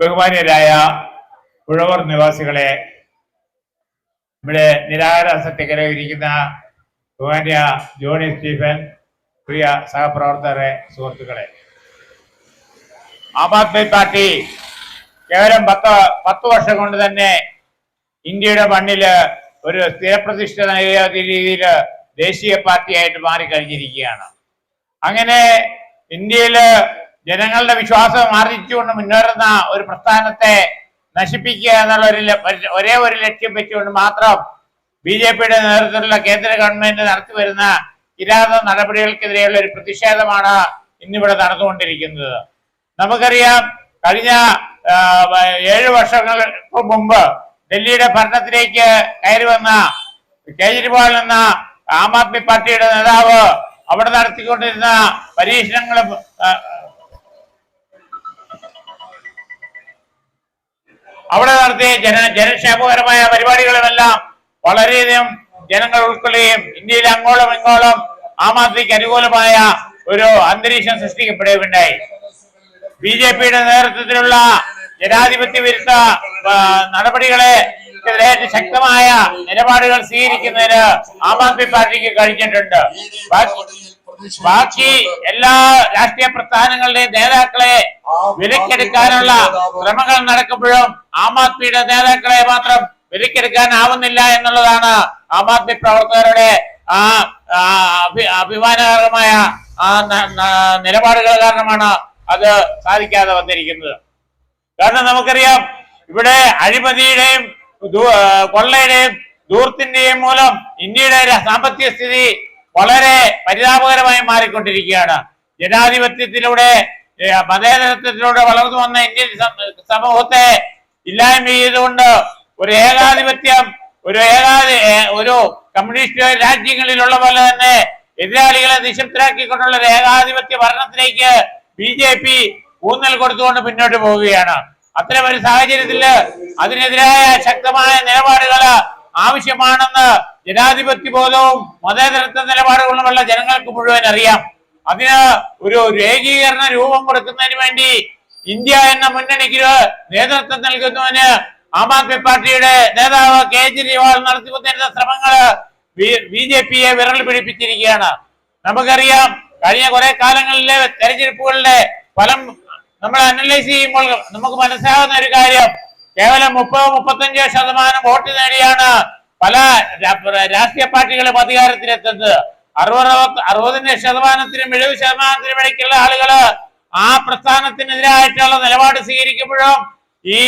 ബഹുമാന്യരായ ഉഴവൂർ നിവാസികളെ, ഇവിടെ നിരാഹാര സത്യഗ്രഹം ഇരിക്കുന്ന ബഹുമാന്യ ജോണി സ്റ്റീഫൻ, പ്രിയ സഹപ്രവർത്തകരെ, സുഹൃത്തുക്കളെ, ആം ആദ്മി പാർട്ടി കേവലം 10 വർഷം കൊണ്ട് തന്നെ ഇന്ത്യയുടെ മണ്ണില് ഒരു സ്ഥിരപ്രതിഷ്ഠിത രീതിയിൽ ദേശീയ പാർട്ടിയായിട്ട് മാറിക്കഴിഞ്ഞിരിക്കുകയാണ്. അങ്ങനെ ഇന്ത്യയില് ജനങ്ങളുടെ വിശ്വാസം ആർജിച്ചുകൊണ്ട് മുന്നേറുന്ന ഒരു പ്രസ്ഥാനത്തെ നശിപ്പിക്കുക എന്നുള്ള ഒരേ ഒരു ലക്ഷ്യം വെച്ചുകൊണ്ട് മാത്രം BJPയുടെ നേതൃത്വത്തിലുള്ള കേന്ദ്ര ഗവൺമെന്റ് നടത്തിവരുന്ന കിരാത നടപടികൾക്കെതിരെയുള്ള ഒരു പ്രതിഷേധമാണ് ഇന്നിവിടെ നടന്നുകൊണ്ടിരിക്കുന്നത്. നമുക്കറിയാം, കഴിഞ്ഞ 7 വർഷങ്ങൾക്ക് മുമ്പ് ഡൽഹിയുടെ ഭരണത്തിലേക്ക് കയറി വന്ന കേജ്രിവാൾ എന്ന ആം ആദ്മി പാർട്ടിയുടെ നേതാവ് അവിടെ നടത്തിക്കൊണ്ടിരുന്ന പരീക്ഷണങ്ങളും അവിടെ നടത്തിയ ജനക്ഷേമകരമായ പരിപാടികളുമെല്ലാം വളരെയധികം ജനങ്ങൾ ഉൾക്കൊള്ളുകയും ഇന്ത്യയിൽ അങ്ങോളം ഇങ്ങോളം ആം ആദ്മിക്ക് അനുകൂലമായ ഒരു അന്തരീക്ഷം സൃഷ്ടിക്കപ്പെടുകയുണ്ടായി. BJPയുടെ നേതൃത്വത്തിലുള്ള ജനാധിപത്യ വിരുദ്ധ നടപടികളെതിരെ ശക്തമായ നിലപാടുകൾ സ്വീകരിക്കുന്നതിന് ആം ആദ്മി പാർട്ടിക്ക് കഴിഞ്ഞിട്ടുണ്ട്. ബാക്കി എല്ലാ രാഷ്ട്രീയ പ്രസ്ഥാനങ്ങളുടെയും നേതാക്കളെ വിലക്കെടുക്കാനുള്ള ശ്രമങ്ങൾ നടക്കുമ്പോഴും ആം ആദ്മിയുടെ നേതാക്കളെ മാത്രം വിലക്കെടുക്കാനാവുന്നില്ല എന്നുള്ളതാണ് ആം ആദ്മി പ്രവർത്തകരുടെ അഭിമാനകരമായ നിലപാടുകൾ കാരണമാണ് അത് സാധിക്കാതെ വന്നിരിക്കുന്നത്. കാരണം നമുക്കറിയാം, ഇവിടെ അഴിമതിയുടെയും കൊള്ളയുടെയും ധൂർത്തിന്റെയും മൂലം ഇന്ത്യയുടെ സാമ്പത്തിക സ്ഥിതി വളരെ പരിതാപകരമായി മാറിക്കൊണ്ടിരിക്കുകയാണ്. ജനാധിപത്യത്തിലൂടെ മതേതരത്വത്തിലൂടെ വളർന്നു വന്ന ഇന്ത്യൻ സമൂഹത്തെ ഇല്ലായ്മ ചെയ്തുകൊണ്ട് ഒരു ഏകാധിപത്യം, ഒരു കമ്മ്യൂണിസ്റ്റ് രാജ്യങ്ങളിലുള്ള പോലെ തന്നെ എതിരാളികളെ നിശബ്ദരാക്കിക്കൊണ്ടുള്ള ഒരു ഏകാധിപത്യ ഭരണത്തിലേക്ക് BJP ഊന്നൽ കൊടുത്തുകൊണ്ട് മുന്നോട്ട് പോവുകയാണ്. അത്തരം ഒരു സാഹചര്യത്തിൽ അതിനെതിരായ ശക്തമായ നിലപാടുകൾ ആവശ്യമാണെന്ന് ജനാധിപത്യ ബോധവും മതേതരത്വ നിലപാടുകളുമുള്ള ജനങ്ങൾക്ക് മുഴുവൻ അറിയാം. അതിന് ഒരു ഏകീകരണ രൂപം കൊടുക്കുന്നതിന് വേണ്ടി ഇന്ത്യ എന്ന മുന്നണിക്ക് നേതൃത്വം നൽകുന്നതിന് ആം ആദ്മി പാർട്ടിയുടെ നേതാവ് കേജ്രിവാൾ നടത്തിക്കൊണ്ടിരുന്ന ശ്രമങ്ങള് BJPയെ വിരൽ പിടിപ്പിച്ചിരിക്കുകയാണ്. നമുക്കറിയാം, കഴിഞ്ഞ കുറെ കാലങ്ങളിലെ തെരഞ്ഞെടുപ്പുകളുടെ ഫലം നമ്മൾ അനലൈസ് ചെയ്യുമ്പോൾ നമുക്ക് മനസ്സിലാകുന്ന ഒരു കാര്യം, കേവലം 30-35% വോട്ട് നേടിയാണ് പല രാഷ്ട്രീയ പാർട്ടികളും അധികാരത്തിലെത്തുന്നത്. 60%-70%-നും 70%-നും ഇടയ്ക്കുള്ള ആളുകള് ആ പ്രസ്ഥാനത്തിനെതിരായിട്ടുള്ള നിലപാട് സ്വീകരിക്കുമ്പോഴും ഈ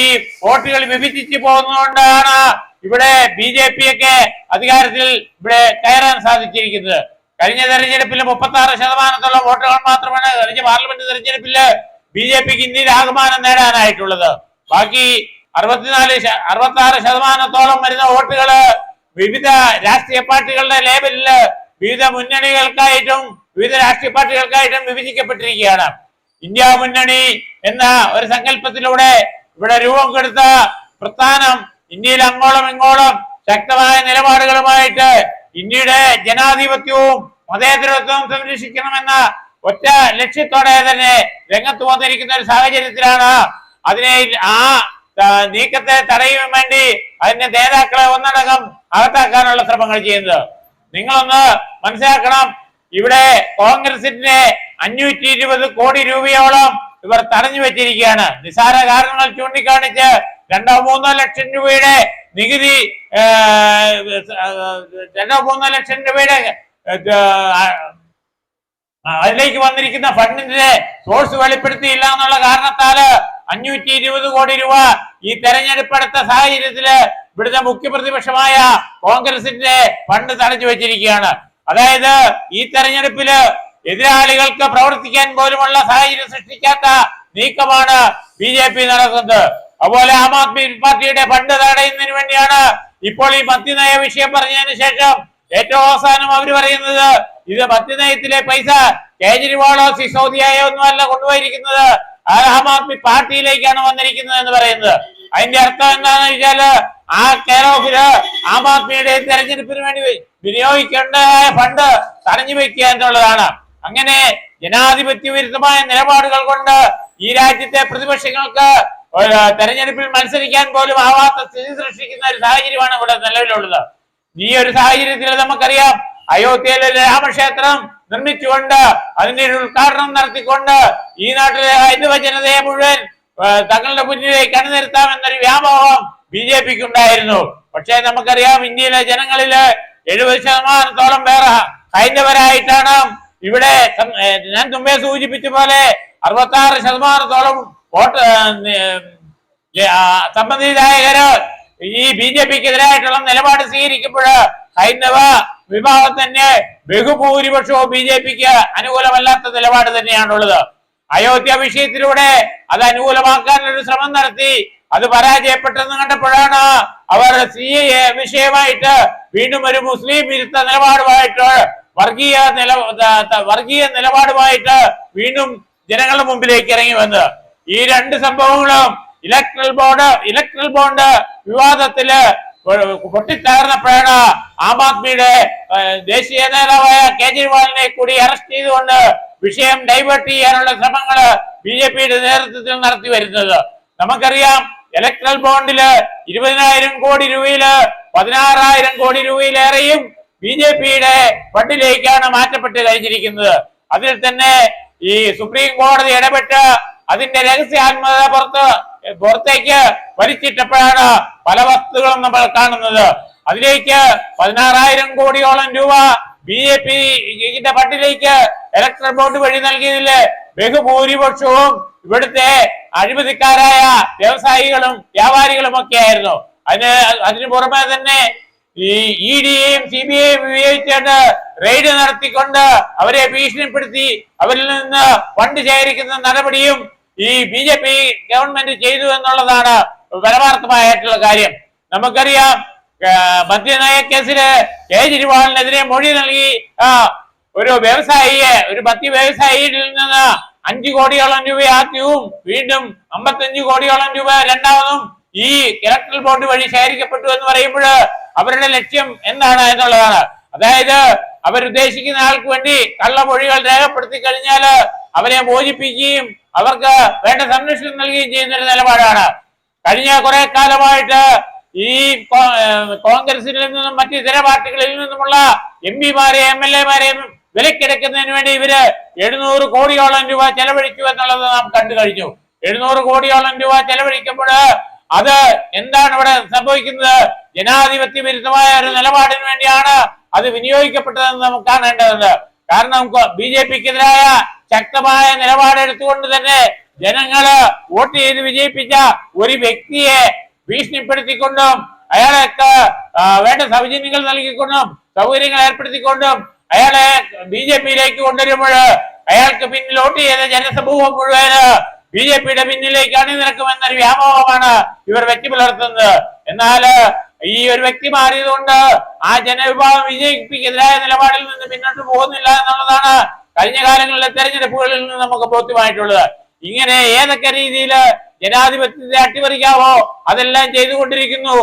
വോട്ടുകൾ വിഭജിച്ചു പോകുന്നതുകൊണ്ടാണ് ഇവിടെ BJPയൊക്കെ അധികാരത്തിൽ ഇവിടെ കയറാൻ സാധിച്ചിരിക്കുന്നത്. കഴിഞ്ഞ തെരഞ്ഞെടുപ്പിൽ 36% വോട്ടുകൾ മാത്രമാണ് കഴിഞ്ഞ പാർലമെന്റ് തെരഞ്ഞെടുപ്പില് BJPക്ക് ഇന്ത്യയിൽ ആകമാനം നേടാനായിട്ടുള്ളത്. ബാക്കി 66% വരുന്ന വോട്ടുകള് വിവിധ രാഷ്ട്രീയ പാർട്ടികളുടെ ലേബലില് വിവിധ മുന്നണികൾക്കായിട്ടും വിവിധ രാഷ്ട്രീയ പാർട്ടികൾക്കായിട്ടും വിഭജിക്കപ്പെട്ടിരിക്കുകയാണ്. ഇന്ത്യ മുന്നണി എന്ന ഒരു സങ്കല്പത്തിലൂടെ ഇവിടെ രൂപം കൊടുത്ത പ്രസ്ഥാനം ഇന്ത്യയിൽ അങ്ങോളം ഇങ്ങോളം ശക്തമായ നിലപാടുകളുമായിട്ട് ഇന്ത്യയുടെ ജനാധിപത്യവും മതേതരത്വവും സംരക്ഷിക്കണമെന്ന ഒറ്റ ലക്ഷ്യത്തോടെ തന്നെ രംഗത്ത് വന്നിരിക്കുന്ന ഒരു സാഹചര്യത്തിലാണ് അതിനെ നീക്കത്തെ തടയാൻ വേണ്ടി അതിന്റെ നേതാക്കളെ ഒന്നടങ്കം അകത്താക്കാനുള്ള ശ്രമങ്ങൾ ചെയ്യുന്നത്. നിങ്ങളൊന്ന് മനസ്സിലാക്കണം, ഇവിടെ കോൺഗ്രസിന്റെ 520 കോടി രൂപയോളം ഇവർ തടഞ്ഞു വെച്ചിരിക്കുകയാണ്. നിസ്സാര കാരണങ്ങൾ ചൂണ്ടിക്കാണിച്ച് 2-3 ലക്ഷം രൂപയുടെ നികുതി 2-3 ലക്ഷം രൂപയുടെ അതിലേക്ക് വന്നിരിക്കുന്ന ഫണ്ടിന്റെ സോഴ്സ് വെളിപ്പെടുത്തിയില്ല എന്നുള്ള കാരണത്താല് 520 കോടി രൂപ ഈ തെരഞ്ഞെടുപ്പെടുത്ത സാഹചര്യത്തില് ഇവിടുത്തെ മുഖ്യപ്രതിപക്ഷമായ കോൺഗ്രസിന്റെ ഫണ്ട് തടഞ്ഞു വെച്ചിരിക്കുകയാണ്. അതായത് ഈ തെരഞ്ഞെടുപ്പില് എതിരാളികൾക്ക് പ്രവർത്തിക്കാൻ പോലുമുള്ള സാഹചര്യം സൃഷ്ടിക്കാത്ത നീക്കമാണ് BJP നടക്കുന്നത്. അതുപോലെ ആം ആദ്മി പാർട്ടിയുടെ ഫണ്ട് തടയുന്നതിന് വേണ്ടിയാണ് ഇപ്പോൾ ഈ മദ്യനയ വിഷയം പറഞ്ഞതിന് ശേഷം ഏറ്റവും അവസാനം അവർ പറയുന്നത് ഇത് മദ്യനയത്തിലെ പൈസ കേജ്രിവാളോ സിസോദിയയോ ഒന്നുമല്ല കൊണ്ടുപോയിരിക്കുന്നത്, ആം ആദ്മി പാർട്ടിയിലേക്കാണ് വന്നിരിക്കുന്നത് എന്ന് പറയുന്നത്. അതിന്റെ അർത്ഥം എന്താണെന്ന് വെച്ചാല് ആ കെയർ ഓഫില് ആം ആദ്മിയുടെ തെരഞ്ഞെടുപ്പിന് വേണ്ടി വിനിയോഗിക്കേണ്ട ഫണ്ട് തടഞ്ഞു വെക്കുക എന്നുള്ളതാണ്. അങ്ങനെ ജനാധിപത്യ വിരുദ്ധമായ നിലപാടുകൾ കൊണ്ട് ഈ രാജ്യത്തെ പ്രതിപക്ഷങ്ങൾക്ക് തെരഞ്ഞെടുപ്പിൽ മത്സരിക്കാൻ പോലും ആവാത്ത സ്ഥിതി സൃഷ്ടിക്കുന്ന ഒരു സാഹചര്യമാണ് ഇവിടെ നിലവിലുള്ളത്. ഈ ഒരു സാഹചര്യത്തിൽ നമുക്കറിയാം, അയോധ്യയിലെ രാമക്ഷേത്രം നിർമ്മിച്ചുകൊണ്ട് അതിന്റെ ഉദ്ഘാടനം നടത്തിക്കൊണ്ട് ഈ നാട്ടിലെ ഹൈന്ദവ ജനതയെ മുഴുവൻ തങ്ങളുടെ മുന്നിലേക്ക് അണിനിരത്താമെന്നൊരു വ്യാമോഹം BJPക്ക് ഉണ്ടായിരുന്നു. പക്ഷേ നമുക്കറിയാം, ഇന്ത്യയിലെ ജനങ്ങളില് 70% പേർ ഹൈന്ദവരായിട്ടാണ്. ഇവിടെ ഞാൻ മുമ്പേ സൂചിപ്പിച്ച പോലെ 66% വോട്ട് സമ്മതിദായകര് ഈ BJPക്കെതിരായിട്ടുള്ള നിലപാട് സ്വീകരിക്കുമ്പോൾ ഹൈന്ദവ വിഭാഗം തന്നെ ബഹുഭൂരിപക്ഷവും BJPക്ക് അനുകൂലമല്ലാത്ത നിലപാട് തന്നെയാണുള്ളത്. അയോധ്യ വിഷയത്തിലൂടെ അത് അനുകൂലമാക്കാനൊരു ശ്രമം നടത്തി, അത് പരാജയപ്പെട്ടെന്ന് കണ്ടപ്പോഴാണ് അവർ CAA വിഷയമായിട്ട് വീണ്ടും ഒരു മുസ്ലിം വിരുദ്ധ നിലപാടുമായിട്ട് വർഗീയ നിലപാടുമായിട്ട് വീണ്ടും ജനങ്ങളുടെ മുമ്പിലേക്ക് ഇറങ്ങി വന്നത്. ഈ രണ്ട് സംഭവങ്ങളും ഇലക്ട്രൽ ബോണ്ട് വിവാദത്തില് പൊട്ടിത്തകർന്നപ്പോഴാണ് ആം ആദ്മിയുടെ ദേശീയ നേതാവായ കേജ്രിവാളിനെ കൂടി അറസ്റ്റ് ചെയ്തുകൊണ്ട് വിഷയം ഡൈവേർട്ട് ചെയ്യാനുള്ള ശ്രമങ്ങള് BJPയുടെ നേതൃത്വത്തിൽ നടത്തി വരുന്നത്. നമുക്കറിയാം, ഇലക്ട്രൽ ബോണ്ടില് 20,000 കോടി രൂപയില് 16,000 കോടി രൂപയിലേറെയും BJPയുടെ ഫണ്ടിലേക്കാണ് മാറ്റപ്പെട്ട് കഴിഞ്ഞിരിക്കുന്നത്. അതിൽ തന്നെ ഈ സുപ്രീം കോടതി ഇടപെട്ട് അതിന്റെ രഹസ്യാത്മകത പുറത്തേക്ക് വലിച്ചിട്ടപ്പോഴാണ് പല വസ്തുക്കളും നമ്മൾ കാണുന്നത്. അതിലേക്ക് 16,000 കോടിയോളം രൂപ BJPയുടെ ഫണ്ടിലേക്ക് ഇലക്ട്രൽ ബോണ്ട് വഴി നൽകിയതില് ബഹുഭൂരിപക്ഷവും ഇവിടുത്തെ അഴിമതിക്കാരായ വ്യവസായികളും വ്യാപാരികളും ഒക്കെ ആയിരുന്നു. അതിനു പുറമെ തന്നെ ഈ EDയെയും CBIയെയും ഉപയോഗിച്ചുകൊണ്ട് റെയ്ഡ് നടത്തിക്കൊണ്ട് അവരെ ഭീഷണിപ്പെടുത്തി അവരിൽ നിന്ന് ഫണ്ട് ശേഖരിക്കുന്ന നടപടിയും ഈ BJP ഗവൺമെന്റ് ചെയ്തു എന്നുള്ളതാണ് പരമാർത്ഥമായിട്ടുള്ള കാര്യം. നമുക്കറിയാം, മദ്യനയ കേസില് കേജ്രിവാളിനെതിരെ മൊഴി നൽകി ഒരു മദ്യ വ്യവസായിയിൽ നിന്ന് 5 കോടിയോളം രൂപ ആദ്യവും വീണ്ടും 55 കോടിയോളം രൂപ രണ്ടാമതും ഈ ഇലക്ട്രൽ ബോണ്ട് വഴി ശേഖരിക്കപ്പെട്ടു എന്ന് പറയുമ്പോൾ അവരുടെ ലക്ഷ്യം എന്താണ് എന്നുള്ളതാണ്. അതായത്, അവരുദ്ദേശിക്കുന്ന ആൾക്ക് വേണ്ടി കള്ളമൊഴികൾ രേഖപ്പെടുത്തി കഴിഞ്ഞാൽ അവരെ മോചിപ്പിക്കുകയും അവർക്ക് വേണ്ട സംരക്ഷണം നൽകുകയും ചെയ്യുന്ന ഒരു നിലപാടാണ്. കഴിഞ്ഞ കുറെ കാലമായിട്ട് ഈ കോൺഗ്രസിൽ നിന്നും മറ്റ് ഇതര പാർട്ടികളിൽ നിന്നുമുള്ള MP-മാരെയും MLA-മാരെയും വിലക്കെടുക്കുന്നതിന് വേണ്ടി ഇവര് 700 കോടിയോളം രൂപ ചെലവഴിച്ചു എന്നുള്ളത് നാം കണ്ടു കഴിഞ്ഞു. 700 കോടിയോളം രൂപ ചെലവഴിക്കുമ്പോൾ അത് എന്താണ് ഇവിടെ സംഭവിക്കുന്നത്? ജനാധിപത്യ വിരുദ്ധമായ ഒരു നിലപാടിന് വേണ്ടിയാണ് അത് വിനിയോഗിക്കപ്പെട്ടതെന്ന് നമുക്ക് കാണേണ്ടതുണ്ട്. കാരണം BJPക്കെതിരായ ശക്തമായ നിലപാടെടുത്തുകൊണ്ട് തന്നെ ജനങ്ങള് വോട്ട് ചെയ്ത് വിജയിപ്പിച്ച ഒരു വ്യക്തിയെ ഭീഷണിപ്പെടുത്തിക്കൊണ്ടും അയാൾക്ക് വേണ്ട സൗജന്യങ്ങൾ നൽകിക്കൊണ്ടും സൗകര്യങ്ങൾ ഏർപ്പെടുത്തിക്കൊണ്ടും അയാളെ BJPയിലേക്ക് കൊണ്ടുവരുമ്പോൾ അയാൾക്ക് പിന്നിൽ വോട്ട് ചെയ്ത ജനസമൂഹം മുഴുവന് BJPയുടെ പിന്നിലേക്ക് അണിനിരക്കുമെന്നൊരു വ്യാമോഹമാണ് ഇവർ വ്യക്തി പുലർത്തുന്നത്. എന്നാൽ ഈ ഒരു വ്യക്തി മാറിയതുകൊണ്ട് ആ ജനവിഭാഗം BJPക്കെതിരായ നിലപാടിൽ നിന്ന് പിന്നോട്ട് പോകുന്നില്ല എന്നുള്ളതാണ് കഴിഞ്ഞ കാലങ്ങളിലെ തെരഞ്ഞെടുപ്പുകളിൽ നിന്ന് നമുക്ക് ബോധ്യമായിട്ടുള്ളത്. ഇങ്ങനെ ഏതൊക്കെ രീതിയിൽ ജനാധിപത്യത്തെ അട്ടിമറിക്കാവോ അതെല്ലാം ചെയ്തുകൊണ്ടിരിക്കുന്നു.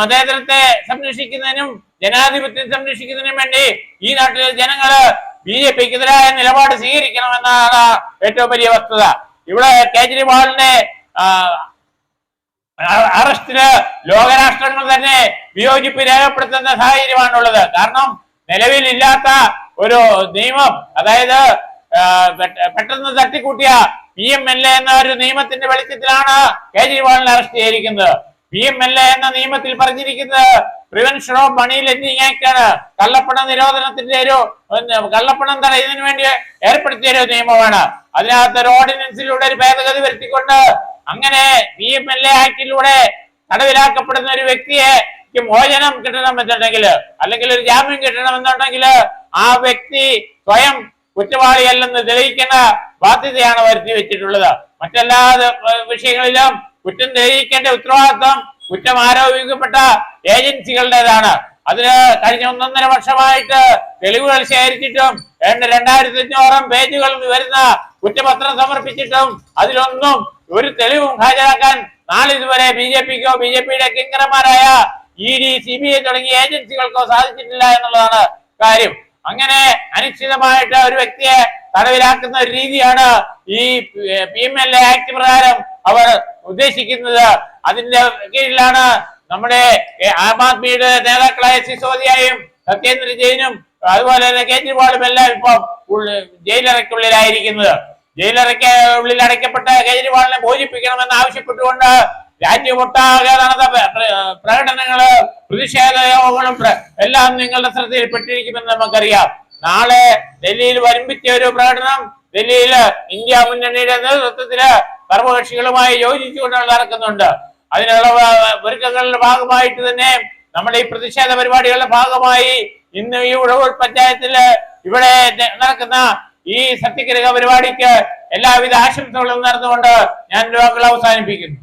മതേതരത്തെ സംരക്ഷിക്കുന്നതിനും ജനാധിപത്യം സംരക്ഷിക്കുന്നതിനും വേണ്ടി ഈ നാട്ടിലെ ജനങ്ങള് BJPക്കെതിരായ നിലപാട് സ്വീകരിക്കണമെന്നാണ് ഏറ്റവും വലിയ വസ്തുത. ഇവിടെ കേജ്രിവാളിന്റെ അറസ്റ്റിന് ലോകരാഷ്ട്രങ്ങൾ തന്നെ വിയോജിപ്പ് രേഖപ്പെടുത്തുന്ന സാഹചര്യമാണുള്ളത്. കാരണം നിലവിലില്ലാത്ത ഒരു നിയമം, അതായത് പെട്ടെന്ന് തട്ടിക്കൂട്ടിയ PMLA എന്ന ഒരു നിയമത്തിന്റെ വെളിച്ചത്തിലാണ് കേജ്രിവാളിനെ അറസ്റ്റ് ചെയ്തിരിക്കുന്നത്. PMLA എന്ന നിയമത്തിൽ പറഞ്ഞിരിക്കുന്നത് prevention of money lending act ആണ്. കള്ളപ്പണ നിരോധനത്തിന്റെ കള്ളപ്പണം തടയുന്നതിന് വേണ്ടി ഏർപ്പെടുത്തിയ ഒരു നിയമമാണ്. അതിനകത്ത് ഒരു ഓർഡിനൻസിലൂടെ ഒരു ഭേദഗതി വരുത്തിക്കൊണ്ട് അങ്ങനെ PMLA ആക്ടിലൂടെ തടവിലാക്കപ്പെടുന്ന ഒരു വ്യക്തിയെ മോചനം കിട്ടണമെന്നുണ്ടെങ്കിൽ അല്ലെങ്കിൽ ഒരു ജാമ്യം കിട്ടണമെന്നുണ്ടെങ്കിൽ ആ വ്യക്തി സ്വയം കുറ്റവാളിയല്ലെന്ന് തെളിയിക്കേണ്ട ബാധ്യതയാണ് വരുത്തി വെച്ചിട്ടുള്ളത്. മറ്റെല്ലാ വിഷയങ്ങളിലും കുറ്റം തെളിയിക്കേണ്ട ഉത്തരവാദിത്വം കുറ്റം ആരോപിക്കപ്പെട്ട ഏജൻസികളുടേതാണ്. അതിന് കഴിഞ്ഞ 1.5 വർഷമായിട്ട് തെളിവുകൾ ശേഖരിച്ചിട്ടും 2500 പേജുകൾ വരുന്ന കുറ്റപത്രം സമർപ്പിച്ചിട്ടും അതിലൊന്നും ഒരു തെളിവും ഹാജരാക്കാൻ നാളിതുവരെ BJPക്കോ BJPയുടെ കിങ്കരന്മാരായ ED, CBI തുടങ്ങിയ ഏജൻസികൾക്കോ സാധിച്ചിട്ടില്ല എന്നുള്ളതാണ് കാര്യം. അങ്ങനെ അനിശ്ചിതമായിട്ട് ഒരു വ്യക്തിയെ തടവിലാക്കുന്ന ഒരു രീതിയാണ് ഈ PMLA ആക്ട് പ്രകാരം അവർ ഉദ്ദേശിക്കുന്നത്. അതിന്റെ കീഴിലാണ് നമ്മുടെ ആം ആദ്മിയുടെ നേതാക്കളായ സിസോദിയയും സത്യേന്ദ്ര ജെയിനും അതുപോലെ തന്നെ കേജ്രിവാളും എല്ലാം ഇപ്പം ജയിലറയ്ക്കുള്ളിലായിരിക്കുന്നത്. ജയിലറയ്ക്ക് ഉള്ളിൽ അടയ്ക്കപ്പെട്ട കേജ്രിവാളിനെ മോചിപ്പിക്കണമെന്ന് ആവശ്യപ്പെട്ടുകൊണ്ട് രാജ്യമൊട്ടാകെ നടന്ന പ്രകടനങ്ങള് പ്രതിഷേധ യോഗങ്ങളും എല്ലാം നിങ്ങളുടെ ശ്രദ്ധയിൽപ്പെട്ടിരിക്കുമെന്ന് നമുക്കറിയാം. നാളെ ഡൽഹിയിൽ വരമ്പിച്ച ഒരു പ്രകടനം ഡൽഹിയില് ഇന്ത്യ മുന്നണിയുടെ നേതൃത്വത്തില് സർവകക്ഷികളുമായി യോജിച്ചുകൊണ്ട് നടക്കുന്നുണ്ട്. അതിനുള്ള ഒരുക്കങ്ങളുടെ ഭാഗമായിട്ട് തന്നെ നമ്മുടെ ഈ പ്രതിഷേധ പരിപാടികളുടെ ഭാഗമായി ഇന്ന് ഈ ഉഴവൂർ പഞ്ചായത്തില് ഇവിടെ നടക്കുന്ന ഈ സത്യഗ്രഹ പരിപാടിക്ക് എല്ലാവിധ ആശംസകളും നേർന്നുകൊണ്ട് ഞാൻ വാക്കുകൾ അവസാനിപ്പിക്കുന്നു.